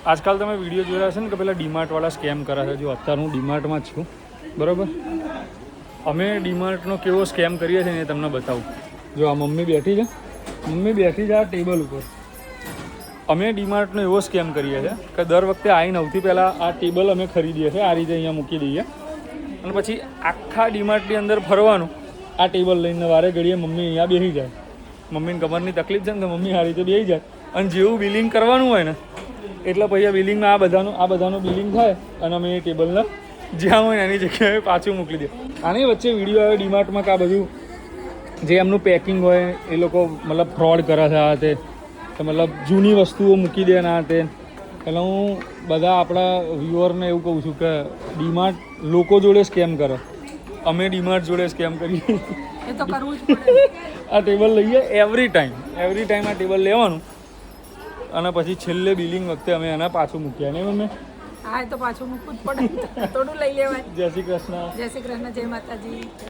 આજકાલ તમે વિડીયો જોયા હશે ને કે પેલા ડીમાર્ટવાળા સ્કેમ કરે છે. જો અત્યારે હું ડીમાર્ટમાં જ છું, બરાબર. અમે ડીમાર્ટનો કેવો સ્કેમ કરીએ છીએ એ તમને બતાવું. જો આ મમ્મી બેઠી છે, મમ્મી બેઠી છે આ ટેબલ ઉપર. અમે ડીમાર્ટનો એવો સ્કેમ કરીએ છીએ કે દર વખતે આવીને સૌથી પહેલાં આ ટેબલ અમે ખરીદીએ છીએ, આ રીતે અહીંયા મૂકી દઈએ અને પછી આખા ડીમાર્ટની અંદર ફરવાનું. આ ટેબલ લઈને વારે ઘડીએ મમ્મી અહીંયા બેસી જાય. મમ્મીને કમરની તકલીફ છે ને તો મમ્મી આ રીતે બેસી જાય અને જેવું બિલિંગ કરવાનું હોય ને એટલે પછી આ બિલિંગમાં આ બધાનું બિલિંગ થાય અને અમે એ ટેબલને જ્યાં હોય એની જગ્યાએ પાછું મોકલી દઈએ. આની વચ્ચે વિડીયો આવ્યો ડીમાર્ટમાં કે આ બધું જે એમનું પેકિંગ હોય એ લોકો મતલબ ફ્રોડ કરે છે આ તે, મતલબ જૂની વસ્તુઓ મૂકી દે ના તે. એટલે હું બધા આપણા વ્યુઅરને એવું કહું છું કે ડીમાર્ટ લોકો જોડે સ્કેમ કરે, અમે ડીમાર્ટ જોડે સ્કેમ કરીએ. એ તો કરવું જ પડે. આ ટેબલ લઈએ એવરી ટાઈમ આ ટેબલ લેવાનું અને પછી છેલ્લે બિલિંગ વખતે અમે એના પાછું મૂક્યા નહીં મમ્મી? હા, એ તો પાછું મૂકવું જ પડે, થોડું લઈ લેવાય. જય શ્રી કૃષ્ણ. જય શ્રી કૃષ્ણ, જય માતાજી.